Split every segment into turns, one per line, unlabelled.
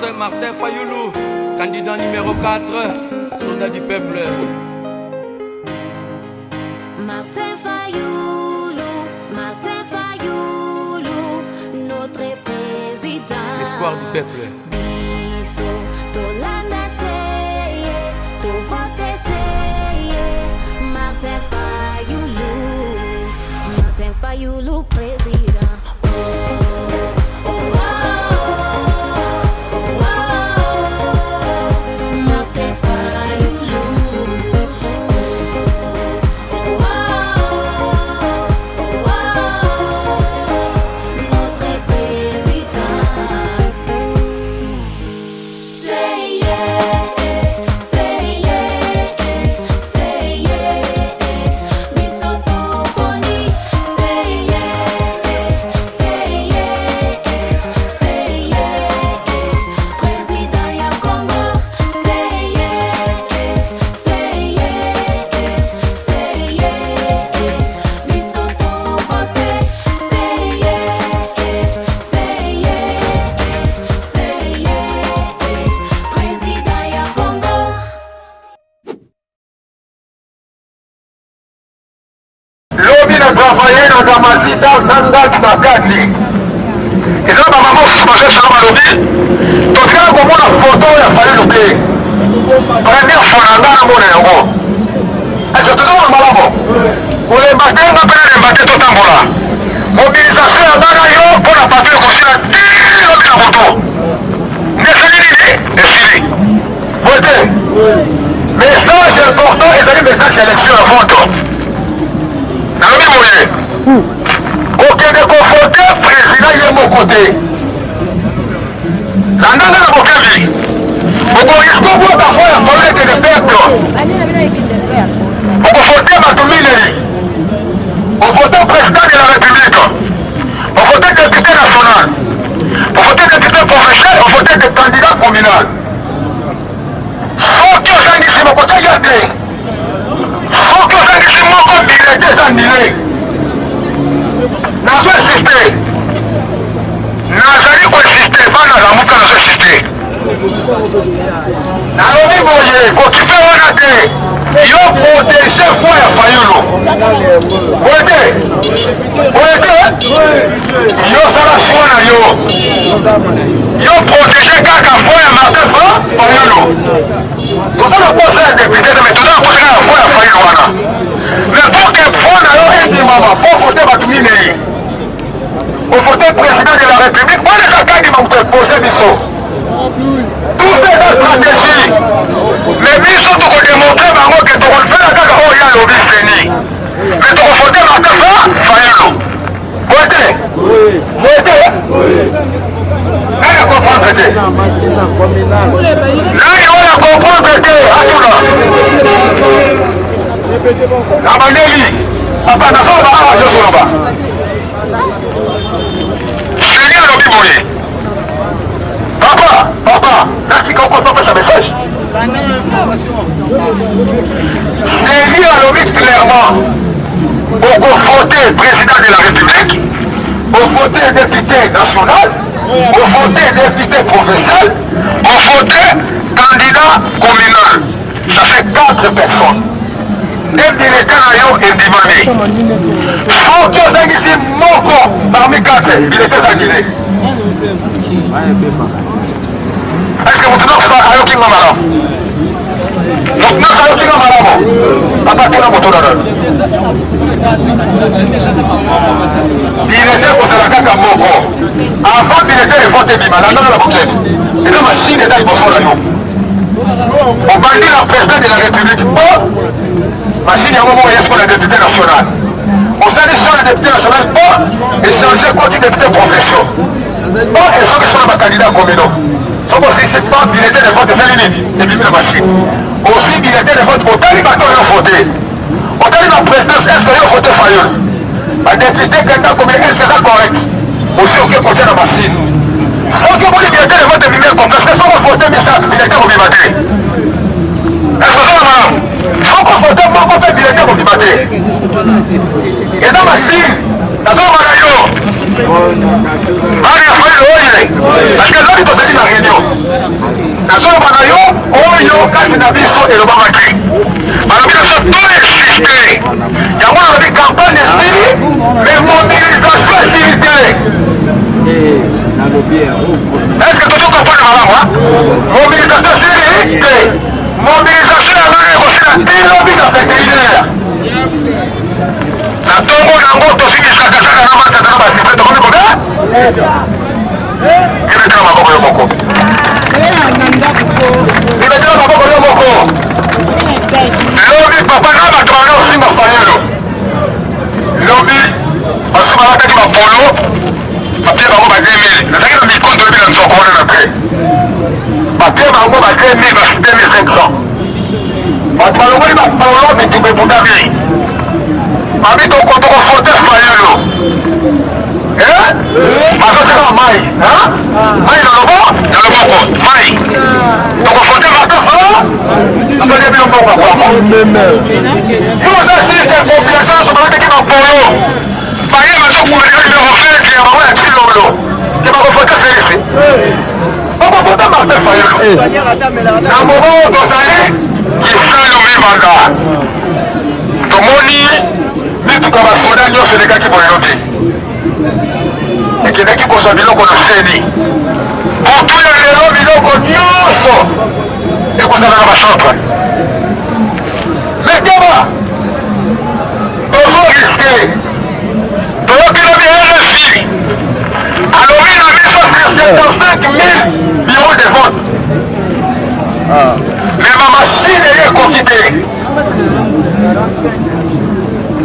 France, Martin Fayoulou, candidat numéro 4, soldat du peuple.
Martin Fayoulou, notre président.
Espoir du peuple.
Biso, Tolanda seye, to vote seye. Martin Fayoulou, président.
Travailler dans la masita Nanga Makati. Et là, maman, je suis passé sur le lobby. Donc, là, comment la photo, il a fallu l'oublier. Première fois, on a mon héros. Est-ce que tu dois le malabo? Pour les matins, on appelle les matins tout en là. Mobilisation à Danayo pour la papier aussi la tire la photo. Mais c'est l'idée. Votez. Message important, et c'est le message d'élection à vote. Ok, de confronter le président, il est mon côté. La nana n'a pas vu. Vous voyez ce qu'on voit parfois, il faut être des peuples. Vous confrontez Matoumine. Vous votez président de la République. Vous votez député national. Vous votez député provincial. Vous votez des candidats communaux. Faut que ça dise mon côté gardé. Faut que ça dise mon côté annulé. Nazo existé. Nazali ko existé. Bana la muka nazo existé. Nalobi boye kokipe wana te. Yo protégé foi ya Fayulu. Boye. Yo sala choix na yo. Yo protégé kaka foi ya Makafa Fayulu. Tozala posa ya député mais tozala posa ya foi ya Fayulu wana. Mais pour que foi na yo endimama, pour voter Batumine. Au voter président de la République, moi les attaques qui m'ont posé Bisso. Tout c'est une stratégie. Mais Bisso, tu peux démontrer que tu peux faire la caca au Yalo Bisseni. Mais tu peux voter Makafa, Fayulu. Votez. Là, il y a comprendre que là, il y a comprendre que la Maneli, papa, n'a pas de Soloba. Seigneur le Biboye. Papa, là tu comprends pas sa message. Seigneur le dit clairement, au voter président de la République, au voter député national, au voter député provincial, au voter candidat communal. Ça fait 4 personnes. Indileka na yo indimani. Faut que ça ici moko parmi 4, il était sanguiné. Est-ce que vous tenez à Ayoki Mamara? Vous tenez à Ayoki Mamara? Papa, tu n'as pas tout d'honneur. Il était pour la caca moko. Avant, il était le vote bimana. Non, la boucle. Et la machine est à l'impossible là. On bandit la présidente de la République. Machine à un moment, il y a ce qu'on a député national. On s'est dit sur le député national, et changer quoi du député profession. Bon, et ceux qui sont les candidats communaux. Sauf aussi, c'est pas billetté de vote de Féline, et puis la machine. Aussi, billetté de vote, autant les bâtons ont voté. Autant la présidence, est-ce qu'ils ont voté Fayoul? Un député candidat communal, est-ce que c'est correct? Aussi, on peut continuer la machine. Faut que vous les billetté de vote de Bimé comme parce que si on vote, mais ça, billetté au Bimaté. Est-ce que ça va, madame? Faut qu'on vote, mais on peut billetté au Bimaté. Et dans ma machine, la zone de Magayo, oye parce que lobi tozali na réunion nazoloba na yo oyo kati na biso elobamaki balobi na biso to existe yango nalobi campagne esili mais mobilisation esili te est-ce que tozo comprendre malamu mobilisation esili te mobilisation yango ekosila tilobi na 21h na ntongo nango tosilisakasaka na matata na basifre tokomi kobe ibetela maboko yo moko ibetela maboko yo moko lobi papa na bato bana osimba fayelo lobi basusu balataki bapolo papie bango ba 2000 nazaki na mikondo lobi na nzoko wana na pre papie bango ba 2000 basi 2500 bato balongoli bapolo bitumba ebundaki babi tokofote fayelo bazoteka mai mai na loboko mai tokofote matoso nazoli ebino mbongo akwama yo oza sise population nyonso balateki bapolo baye bazokumeleka numero 20 ya bango ya kilolo ke bakofote felisi bakofote martin fayelo na momo tozali kisalo mibanda tomoni mituka basoda nyonso elekaki boyelo te ekendaki kozwa biloko na seni butu ya lelo biloko nyonso ekozala na bacentre meteba tozo riske toyokilobi RFI alobi na biso sur 75 000 bureau de vote me bamashine ye ekoki te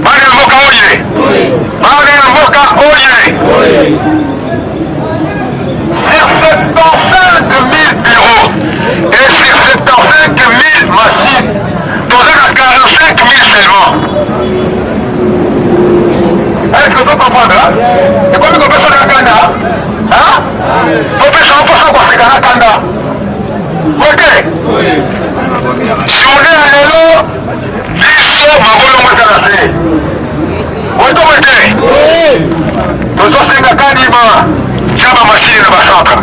bana ya mboka oye bana ya mboka oye sur 75 000 bureaux et sur 75 000 machines toza na 45 000 seulement est-ce que ça comprendre ekomi kopesa na kanda topesa mposa kwaseka na kanda ote journée ya lelo biso mabolongo eza na se otomo te tozosenga kanima tia bamashine na bacentre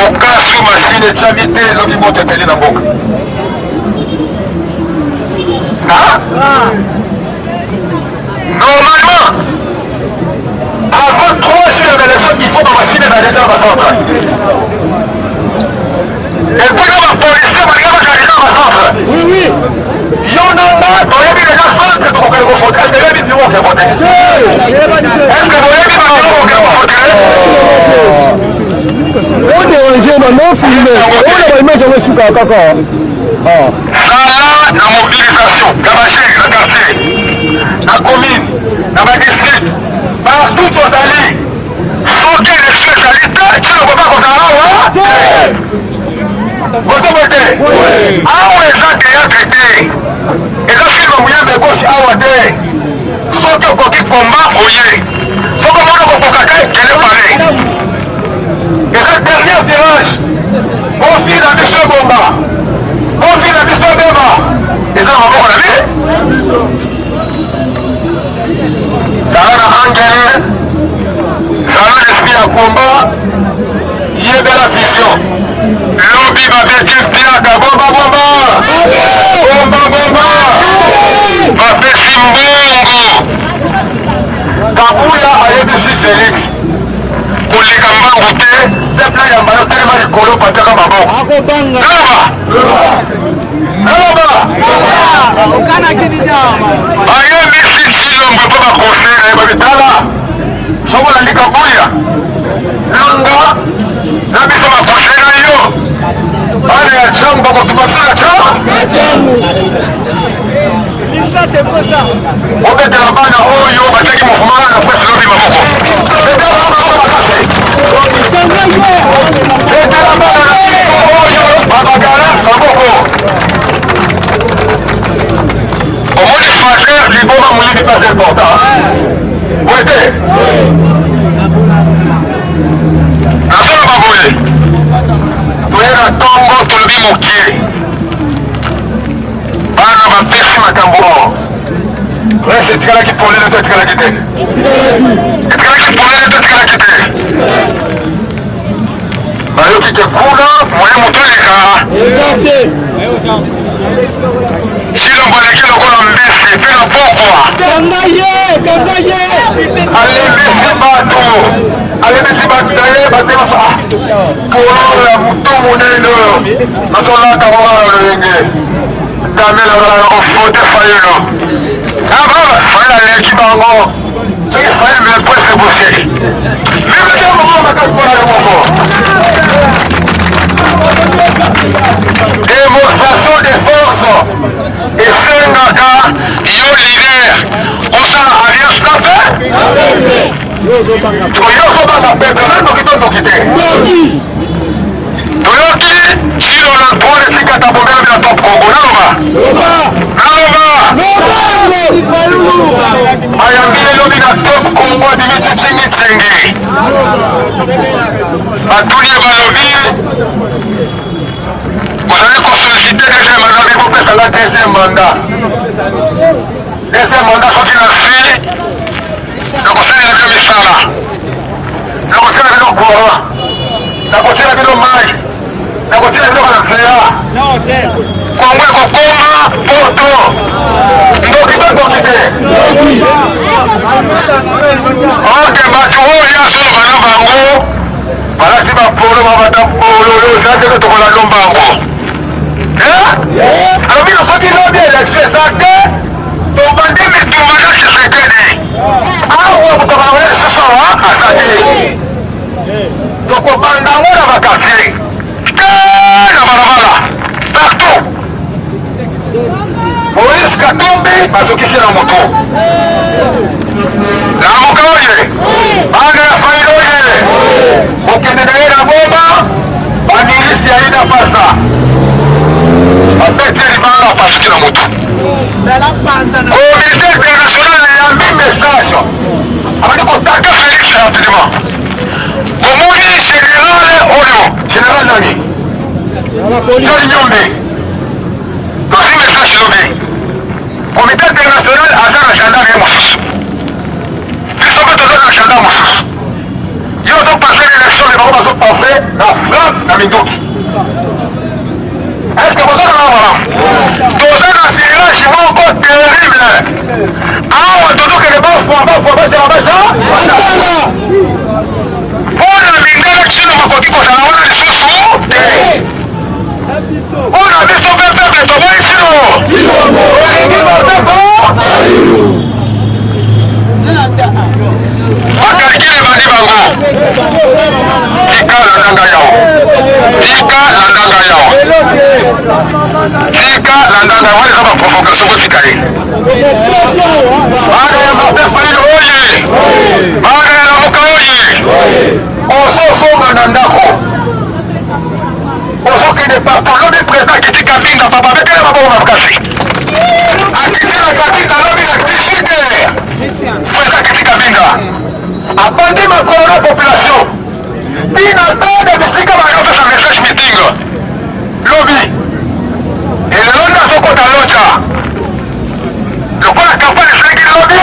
okasu mashine etiami te elobi moto epeli na mboka normalement avant 3 jours ya élection il faut bamashine ezali na bacentre epuis na bapolisier balinga bakanisa na bacentre yo nanga toyebi deja centre tokokali kofote est-ce que yebi biro okefote est-ce que boyebi babiro okefote
odérange bano filme oyo baimage yango esukaka kaka
zala na mobilisation ya bachek na quartier na commune na badistrict partout tozali soki élection ezali te tino koba kozala awa kozobo te awa eza théâtre te eza filme muyambe gauche awa te soki okoki komba oye soki omona kokoka te kende pale eza dernier virage ofi na biso ebomba ofi na biso ebeba eza na maboko na bi zala na angele zala na esprit ya komba yebela vision lobi babeti mpiaka bombabomba bombabomba bapesi mbongo kabuya ayebisi Félix koleka mbangu te peuple yamba yo telema likolo patiaka maboko naloba ayebisi Tshilombo mpo baconseil na ye babitala sokolandi kabuya nanga na biso baconseil na yo bana ya jangu bakotumasula ca obetela bana oyo batiaki mouvement na presse lobi maboko betela bana na biso oyo babagala maboko omoni frère liboma molini pas important wete nazoloba boye toye na ntongo tolobi mokili bana bapesi makambo rese etikalaki polele to etikalaki te etikalaki polele to etikalaki te mutoleka sino mboneke lokola mbisi mpe na pokwa alembisi bato na ye batema polola mutu monene oyo nazolaka mwana lolenge ndamela kala ofote fayelo ababa fayela aleki bango soki fayela mele pwese bose mibete moko makasi mpona yo moko démonstration de force esengaka yo lider osala alliance na pe oyozobanga pepe noki to noki te toyoki sino na droit etikata bongela bila top kongo naloba ayambi elobi na top kongo adimi titingi batuni balobi bozali kosolicite deuxième mandat bi bopesanga deuxième mandat soki nasili nakosalela bino misala nakotina bino courant nakotina bino mai nakotina bino banafea kongo ekokoma poto ndoki to ndoki te oke bato oyo asoloba na bango balati bapolo babata polo oyo osateke tokolando mbango alobi na soki lobi elektio eza te tobandi bitumba ya Tshisekedi awa bokabana oyo lisusu awa aza te tokobanda ngo na bakartier te na balabala partout Moïse Katumbi bazokisi na moto lamuka oye bana ya failo oye okende na ye na boma bamilisi ya ina pasa babeti libanga pasuki na moto komité international ayambi message abandi kotaka Félix rapidement omoni général oyo général nani John Nyombe tosi message lobi komité international aza na gendarme mosusu biso mpe toza na gendarme mosusu yo ozopase élection me bango bazopase na frappe na minduki est-ce que bozona na malamu toza na virage moko terrible awa tozokende bafwa basala basa mpona mindele kino bakoki kozala wana lisusu te mpona biso mpe peple toboyi kino olingi botefo bakalikile bandi bango tika landanga yao wana eza baprovokation kotika ye bana ya martin fail oye bana ya lamuka oye ozosonga na ndako ozokende partout lobi président kiti kabinda papa bekele maboko makasi akitela kabinda lobi na 18 heures président kiti kabinda abandi makolo na population bina tade bisika bakapesa message meeting lobi elelo nde azokota loja lokola campagne esiliki lobi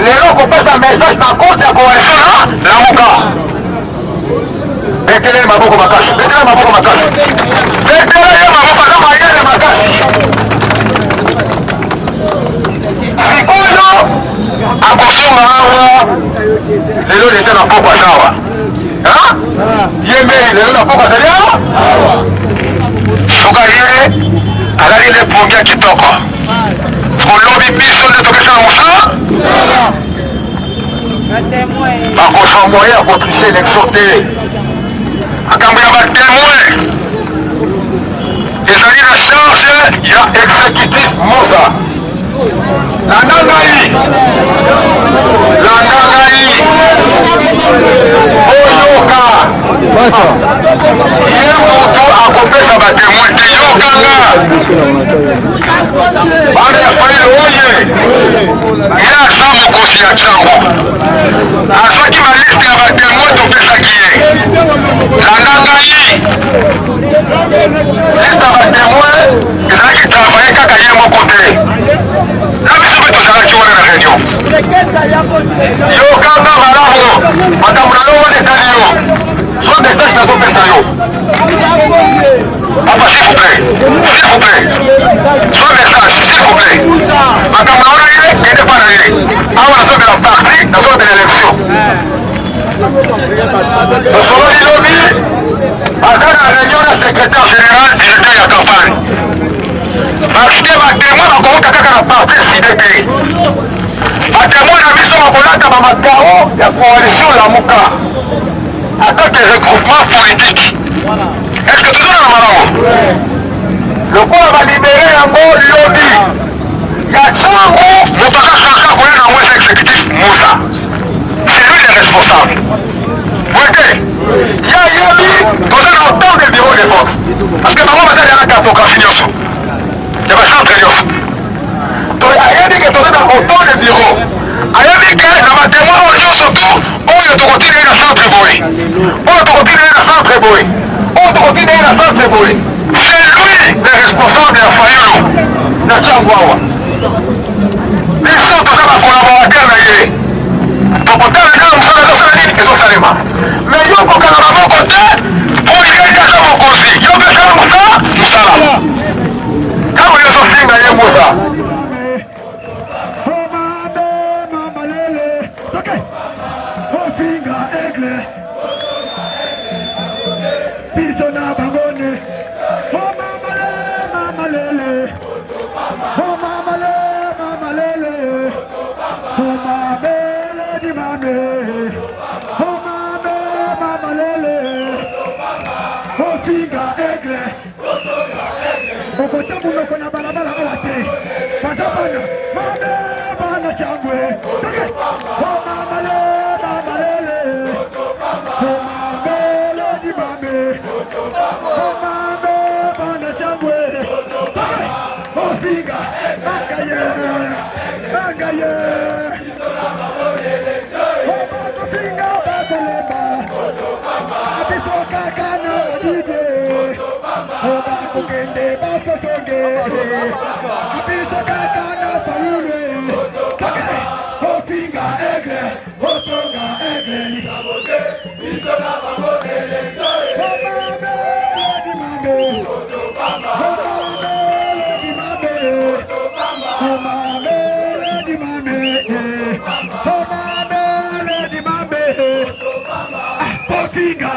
lelo kopesa message na compte ya coalition na lamuka betele maboko makasi betele maboko aza mayele makasi sikoyo akosonga awa lelo lese na poko azawa ye mbeli lelo na poko azali awa soka ye azali nde pongi ya kitoko olobi biso nde tokesala mosala bakozwa moye ya kotriche élection te makambo ya batémoin ezali na charge ya exécutif moza landa ngai oyoka ye moto akopesa batémoin te yokanga bana ya faile oye ye aza mokonzi ya ntango azwaki baliste ya batémoin topesaki ye landa ngai liste ya batémoin ezalaki travaye kaka ye moko te na biso mpe tozalaki wana na réunion yokanga malamu makambo na yo wana etali yo so message nazopesa yo vous plaît. Son message, s'il vous plaît. Madame Lauraye, n'était pas là. Avant la sorte de la partie, la sorte de l'élection. Nous sommes les lobbies. Avant la réunion du secrétaire général du jeté de la campagne. Parce que ma témoin va commencer à la partie CDP. Ma témoin a mis sur ma bolette à ma Gao, la coalition Lamuka. Avec des regroupements politiques. Est-ce que tout ça va malheureusement? Le corps va libérer un mot lobby. Il y a Tchango, Motaka Saka, qu'on est dans le exécutif Moussa. C'est lui le responsable. Vous voyez? Il y a Yobi, qu'on a autant de bureaux de vote. Parce que maman va dire la cartographie de ça. Il y a un centre de ça. Donc, il y a dit que tu as autant de bureaux. Il y a dit que dans ma témoin, on joue surtout, on est au côté de la centre boy. On est au côté de la centre boy. On est au côté de la centre boy. C'est lui le responsable de la Fayulu. La Tchangwawa. Les autres, on a collaborateur d'ailleurs. Donc, on a un homme, mais yo kokana na moko te po yeka za mokonzi yo pesa musala kama yo sosinga ye musa
ofinga egle biso na bangone o mamalele o mamalele o mabele di mame o mamalele o finga egle okocha munoko na balabala awate pasapana mame bana changwe take o mamalele o mabele di mame o mame bana changwe take o finga akaye o bako finga bakoleba abiso kakana dide o bako kende bako songe abiso kakana paure kake o finga egle o tonga egle biso na bangone lesoi o mame di mame o mame di mame o mame di mame o mame di mame o finga